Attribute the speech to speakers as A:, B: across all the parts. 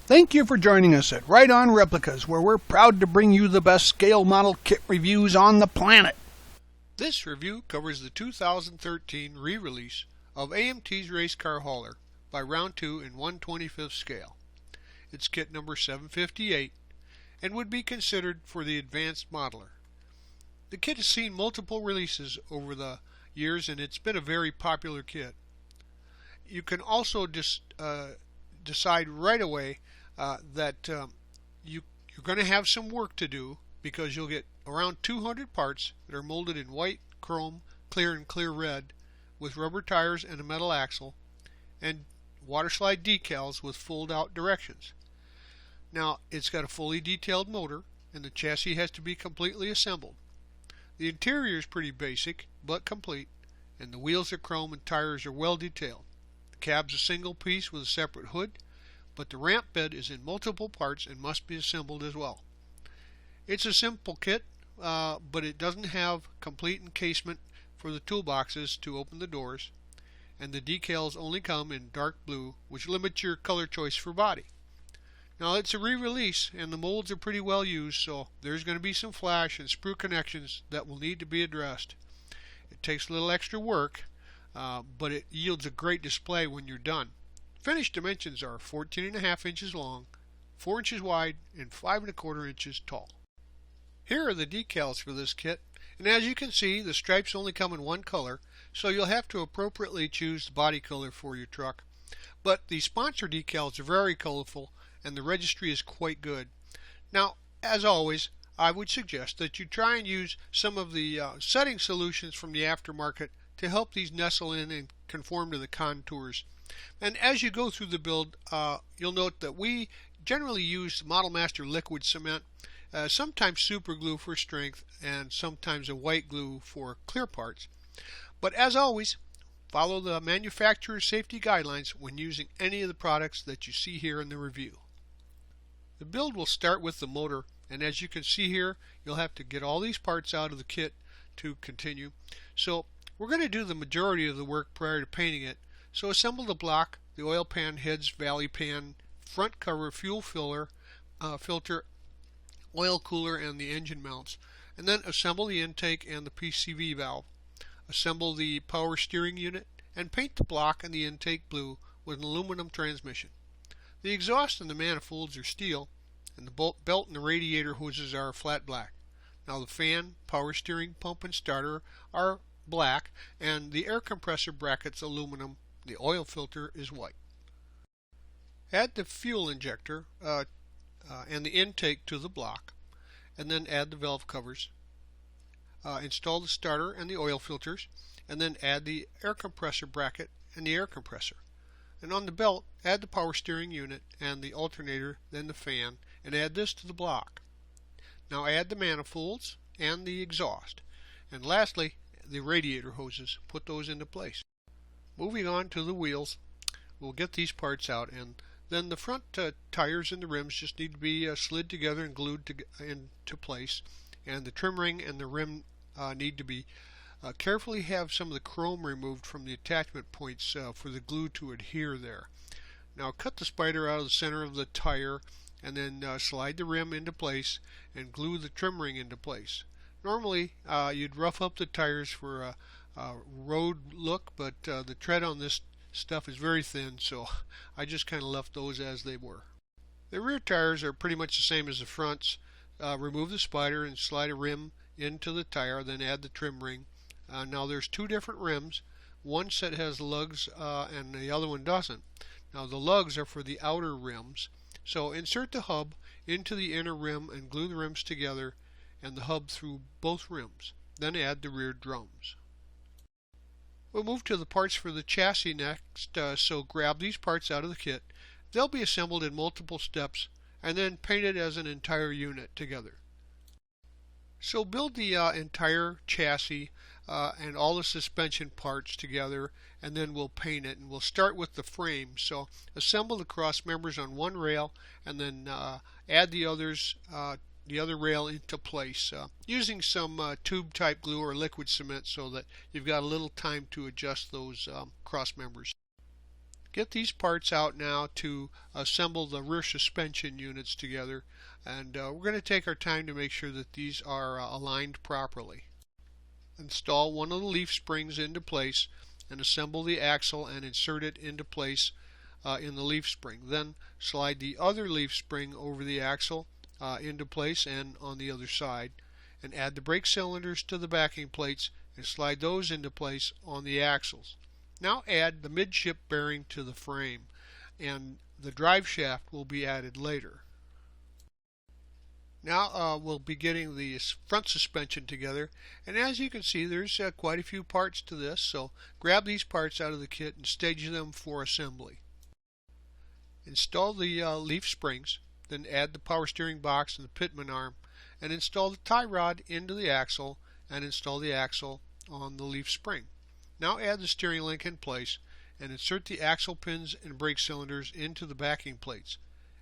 A: Thank you for joining us at Right On Replicas, where we're proud to bring you the best scale model kit reviews on the planet.
B: This review covers the 2013 re-release of AMT's Race Car Hauler by Round 2 in 1/25th scale. It's kit number 758 and would be considered for the advanced modeler. The kit has seen multiple releases over the years and it's been a very popular kit. You can also decide right away that you're going to have some work to do, because you'll get around 200 parts that are molded in white, chrome, clear, and clear red with rubber tires and a metal axle, and waterslide decals with fold out directions. Now, it's got a fully detailed motor and the chassis has to be completely assembled. The interior is pretty basic but complete, and the wheels are chrome and tires are well detailed. The cab's a single piece with a separate hood, but the ramp bed is in multiple parts and must be assembled as well. It's a simple kit, but it doesn't have complete encasement for the toolboxes to open the doors, and the decals only come in dark blue, which limits your color choice for body. Now, it's a re-release and the molds are pretty well used, so there's going to be some flash and sprue connections that will need to be addressed. It takes a little extra work, but it yields a great display when you're done. Finished dimensions are 14.5 inches long, 4 inches wide, and 5.25 inches tall. Here are the decals for this kit, and as you can see, the stripes only come in one color, so you'll have to appropriately choose the body color for your truck. But the sponsor decals are very colorful, and the registry is quite good. Now, as always, I would suggest that you try and use some of the setting solutions from the aftermarket to help these nestle in and conform to the contours. And as you go through the build, you'll note that we generally use Model Master liquid cement, sometimes super glue for strength, and sometimes a white glue for clear parts. But as always, follow the manufacturer's safety guidelines when using any of the products that you see here in the review. The build will start with the motor, and as you can see here, you'll have to get all these parts out of the kit to continue. So we're going to do the majority of the work prior to painting it. So assemble the block, the oil pan heads, valley pan, front cover, fuel filler, filter, oil cooler, and the engine mounts. And then assemble the intake and the PCV valve. Assemble the power steering unit and paint the block and the intake blue with an aluminum transmission. The exhaust and the manifolds are steel, and the belt and the radiator hoses are flat black. Now the fan, power steering, pump, and starter are black, and the air compressor brackets aluminum. The oil filter is white. Add the fuel injector and the intake to the block, and then add the valve covers. Install the starter and the oil filters, and then add the air compressor bracket and the air compressor. And on the belt, add the power steering unit and the alternator, then the fan, and add this to the block. Now add the manifolds and the exhaust. And lastly, the radiator hoses. Put those into place. Moving on to the wheels, we'll get these parts out, and then the front tires and the rims just need to be slid together and glued into place, and the trim ring and the rim need to be carefully have some of the chrome removed from the attachment points for the glue to adhere there. Now cut the spider out of the center of the tire, and then slide the rim into place and glue the trim ring into place. Normally you'd rough up the tires for a road look, but the tread on this stuff is very thin, so I just kind of left those as they were. The rear tires are pretty much the same as the fronts. Remove the spider and slide a rim into the tire, then add the trim ring. Now there's two different rims. One set has lugs and the other one doesn't. Now the lugs are for the outer rims. So insert the hub into the inner rim and glue the rims together and the hub through both rims. Then add the rear drums. We'll move to the parts for the chassis next, so grab these parts out of the kit. They'll be assembled in multiple steps and then painted as an entire unit together. So build the entire chassis and all the suspension parts together, and then we'll paint it. And we'll start with the frame. So assemble the cross members on one rail and then add the others, the other rail into place using some tube type glue or liquid cement so that you've got a little time to adjust those cross members. Get these parts out now to assemble the rear suspension units together, and we're going to take our time to make sure that these are aligned properly. Install one of the leaf springs into place and assemble the axle and insert it into place in the leaf spring. Then slide the other leaf spring over the axle into place and on the other side, and add the brake cylinders to the backing plates and slide those into place on the axles. Now add the midship bearing to the frame, and the drive shaft will be added later. Now we'll be getting the front suspension together, and as you can see, there's quite a few parts to this, so grab these parts out of the kit and stage them for assembly. Install the leaf springs, then add the power steering box and the pitman arm, and install the tie rod into the axle and install the axle on the leaf spring. Now add the steering link in place and insert the axle pins and brake cylinders into the backing plates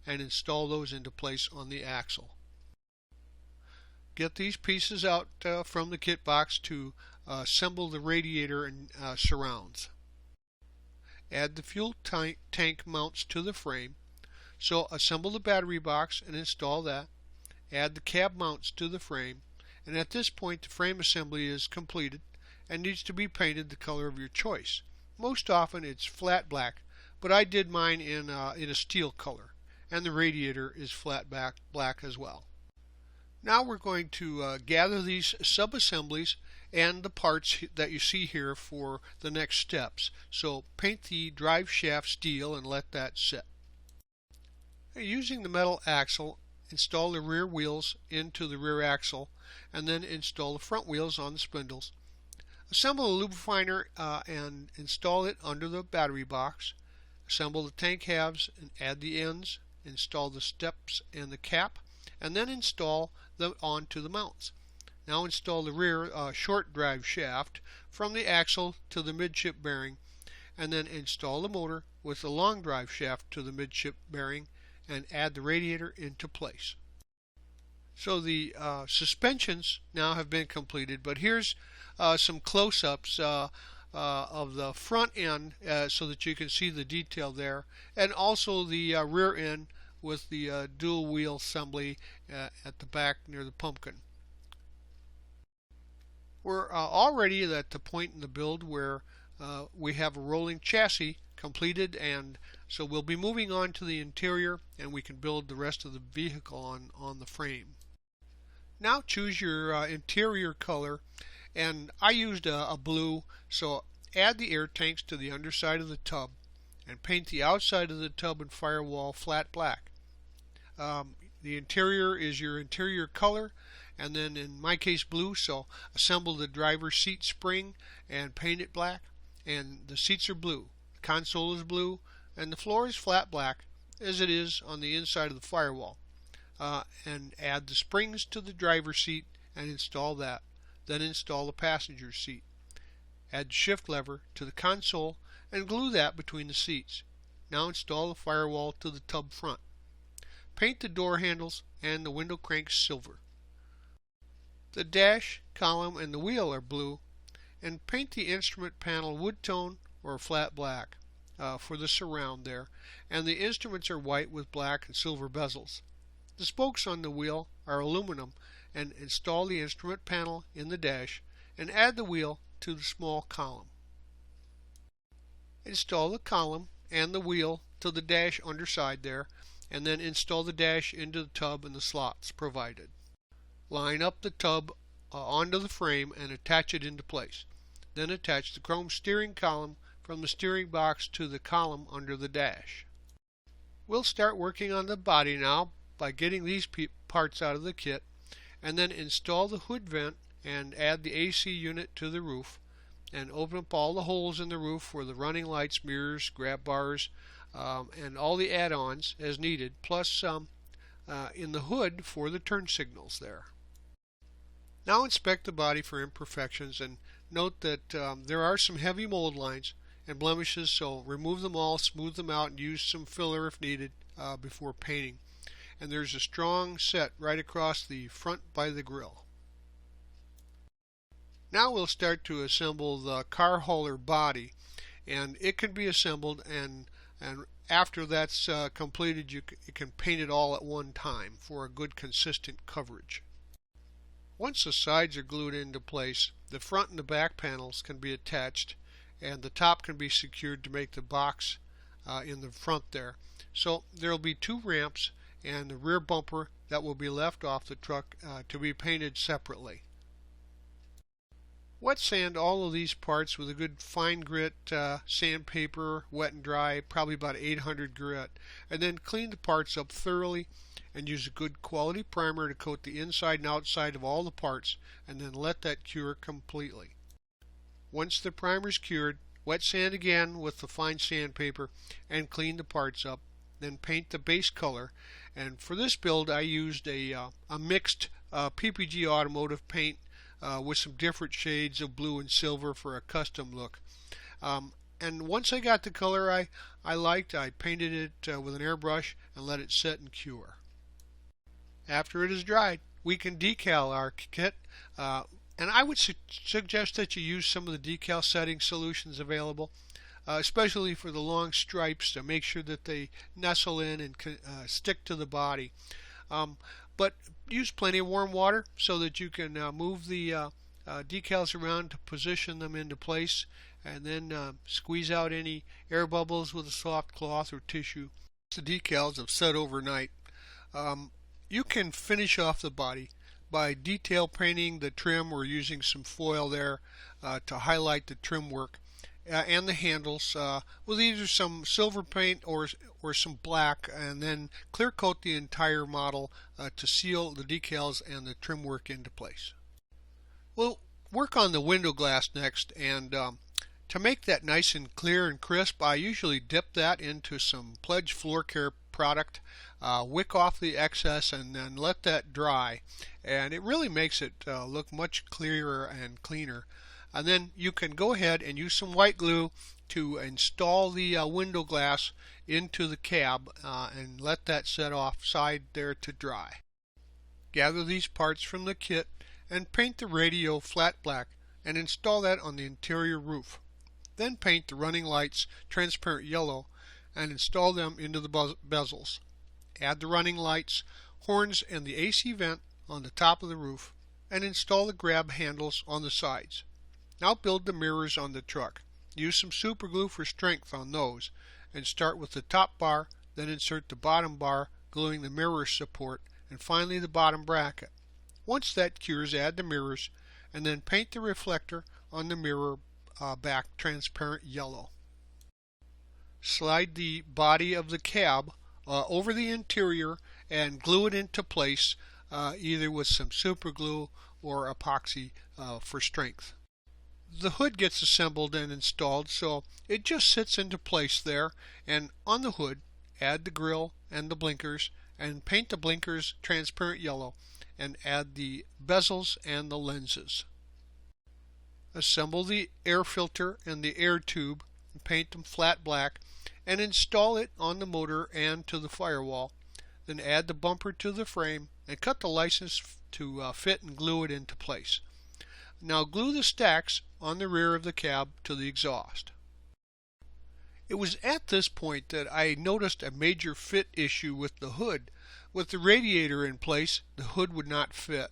B: and install those into place on the axle. Get these pieces out from the kit box to assemble the radiator and surrounds. Add the fuel tank mounts to the frame. So assemble the battery box and install that. Add the cab mounts to the frame, and at this point the frame assembly is completed and needs to be painted the color of your choice. Most often it's flat black, but I did mine in a steel color, and the radiator is flat black as well. Now we're going to gather these sub-assemblies and the parts that you see here for the next steps. So paint the drive shaft steel and let that set. Using the metal axle, install the rear wheels into the rear axle and then install the front wheels on the spindles. Assemble the lubrifier and install it under the battery box. Assemble the tank halves and add the ends. Install the steps and the cap, and then install them onto the mounts. Now install the rear short drive shaft from the axle to the midship bearing, and then install the motor with the long drive shaft to the midship bearing and add the radiator into place. So the suspensions now have been completed, but here's some close-ups of the front end so that you can see the detail there, and also the rear end with the dual wheel assembly at the back near the pumpkin. We're already at the point in the build where we have a rolling chassis completed, and so we'll be moving on to the interior and we can build the rest of the vehicle on the frame. Now choose your interior color, and I used a blue, so add the air tanks to the underside of the tub and paint the outside of the tub and firewall flat black. The interior is your interior color, and then in my case blue, so assemble the driver's seat spring and paint it black, and the seats are blue, the console is blue, and the floor is flat black as it is on the inside of the firewall. And add the springs to the driver's seat and install that. Then install the passenger seat. Add the shift lever to the console and glue that between the seats. Now install the firewall to the tub front. Paint the door handles and the window cranks silver. The dash, column, and the wheel are blue, and paint the instrument panel wood tone or flat black for the surround there, and the instruments are white with black and silver bezels. The spokes on the wheel are aluminum, and install the instrument panel in the dash and add the wheel to the small column. Install the column and the wheel to the dash underside there, and then install the dash into the tub and the slots provided. Line up the tub onto the frame and attach it into place. Then attach the chrome steering column from the steering box to the column under the dash. We'll start working on the body now by getting these parts out of the kit, and then install the hood vent and add the AC unit to the roof, and open up all the holes in the roof for the running lights, mirrors, grab bars, and all the add-ons as needed, plus in the hood for the turn signals there. Now inspect the body for imperfections, and note that there are some heavy mold lines and blemishes, so remove them all, smooth them out, and use some filler if needed before painting. And there's a strong set right across the front by the grill. Now we'll start to assemble the car hauler body, and it can be assembled and and after that's completed, you can paint it all at one time for a good consistent coverage. Once the sides are glued into place, the front and the back panels can be attached, and the top can be secured to make the box in the front there. So there will be two ramps and the rear bumper that will be left off the truck to be painted separately. Wet sand all of these parts with a good fine grit sandpaper, wet and dry, probably about 800 grit, and then clean the parts up thoroughly and use a good quality primer to coat the inside and outside of all the parts, and then let that cure completely. Once the primer is cured, wet sand again with the fine sandpaper and clean the parts up. Then paint the base color, and for this build I used a mixed PPG automotive paint with some different shades of blue and silver for a custom look. And once I got the color I liked, I painted it with an airbrush and let it set and cure. After it is dried, we can decal our kit, and I would suggest that you use some of the decal setting solutions available, especially for the long stripes, to make sure that they nestle in and stick to the body. But use plenty of warm water so that you can move the decals around to position them into place, and then squeeze out any air bubbles with a soft cloth or tissue. The decals have set overnight. You can finish off the body by detail painting the trim or using some foil there to highlight the trim work and the handles with either some silver paint or some black, and then clear coat the entire model to seal the decals and the trim work into place. We'll work on the window glass next, and to make that nice and clear and crisp, I usually dip that into some Pledge Floor Care product, wick off the excess, and then let that dry, and it really makes it look much clearer and cleaner. And then you can go ahead and use some white glue to install the window glass into the cab and let that set offside there to dry. Gather these parts from the kit and paint the radio flat black and install that on the interior roof. Then paint the running lights transparent yellow and install them into the bezels. Add the running lights, horns, and the AC vent on the top of the roof, and install the grab handles on the sides. Now build the mirrors on the truck. Use some super glue for strength on those, and start with the top bar, then insert the bottom bar, gluing the mirror support, and finally the bottom bracket. Once that cures, add the mirrors, and then paint the reflector on the mirror back transparent yellow. Slide the body of the cab over the interior and glue it into place, either with some super glue or epoxy for strength. The hood gets assembled and installed, so it just sits into place there, and on the hood add the grille and the blinkers, and paint the blinkers transparent yellow, and add the bezels and the lenses. Assemble the air filter and the air tube and paint them flat black, and install it on the motor and to the firewall. Then add the bumper to the frame and cut the license to fit and glue it into place. Now glue the stacks on the rear of the cab to the exhaust. It was at this point that I noticed a major fit issue with the hood. With the radiator in place, the hood would not fit.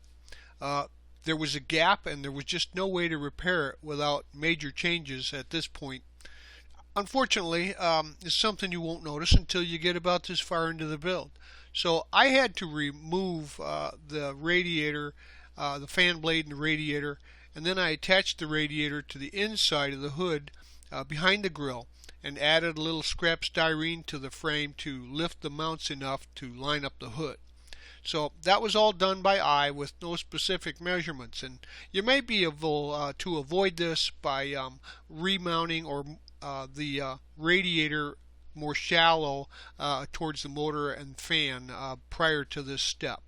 B: There was a gap, and there was just no way to repair it without major changes at this point. Unfortunately, it's something you won't notice until you get about this far into the build. So I had to remove the radiator, the fan blade and the radiator, and then I attached the radiator to the inside of the hood behind the grill, and added a little scrap styrene to the frame to lift the mounts enough to line up the hood. So that was all done by eye with no specific measurements, and you may be able to avoid this by remounting or the radiator more shallow towards the motor and fan prior to this step.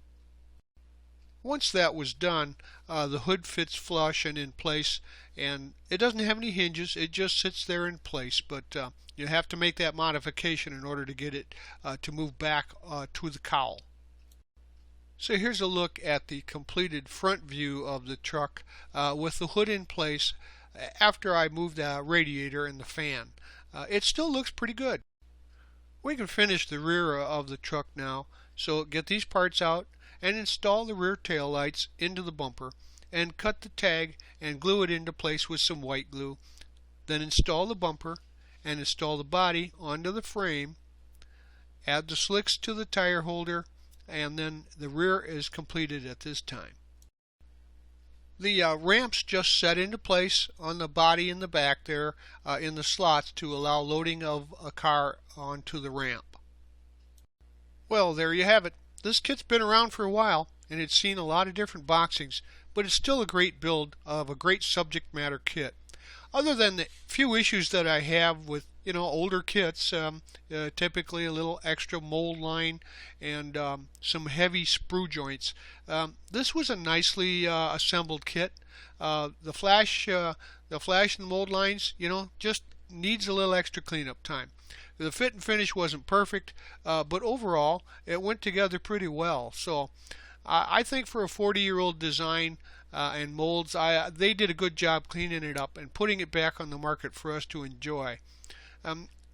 B: Once that was done, the hood fits flush and in place, and it doesn't have any hinges, it just sits there in place, but you have to make that modification in order to get it to move back to the cowl. So here's a look at the completed front view of the truck with the hood in place after I moved the radiator and the fan. It still looks pretty good. We can finish the rear of the truck now, so get these parts out and install the rear tail lights into the bumper and cut the tag and glue it into place with some white glue. Then install the bumper and install the body onto the frame. Add the slicks to the tire holder, and then the rear is completed at this time. The ramps just set into place on the body in the back there in the slots to allow loading of a car onto the ramp. Well, there you have it. This kit's been around for a while and it's seen a lot of different boxings, but it's still a great build of a great subject matter kit. Other than the few issues that I have with older kits, typically a little extra mold line and some heavy sprue joints, this was a nicely assembled kit. The flash and mold lines, just needs a little extra cleanup time. The fit and finish wasn't perfect, but overall it went together pretty well. So I think for a 40-year-old design and molds, they did a good job cleaning it up and putting it back on the market for us to enjoy.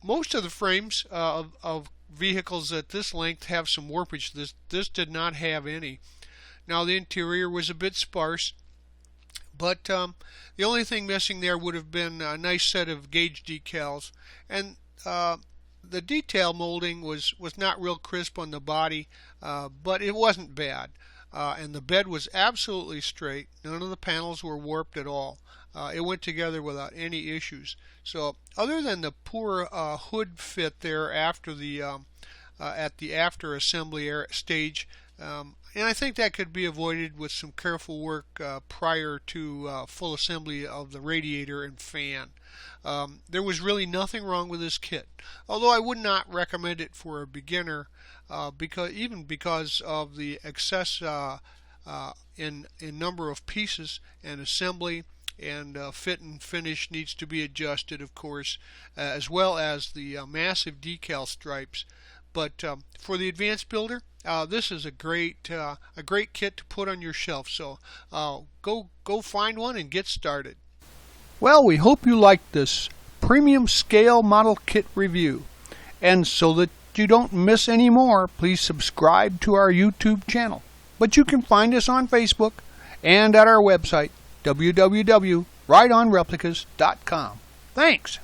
B: Most of the frames of vehicles at this length have some warpage. This did not have any. Now the interior was a bit sparse, but the only thing missing there would have been a nice set of gauge decals, and the detail molding was not real crisp on the body, but it wasn't bad. And the bed was absolutely straight. None of the panels were warped at all. It went together without any issues. So other than the poor hood fit there after the at the after assembly stage, and I think that could be avoided with some careful work prior to full assembly of the radiator and fan. There was really nothing wrong with this kit, although I would not recommend it for a beginner because of the excess in number of pieces, and assembly and fit and finish needs to be adjusted, of course, as well as the massive decal stripes. But for the advanced builder, this is a great kit to put on your shelf. So go find one and get started.
A: Well, we hope you liked this premium scale model kit review. And so that you don't miss any more, please subscribe to our YouTube channel. But you can find us on Facebook and at our website, www.rideonreplicas.com. Thanks.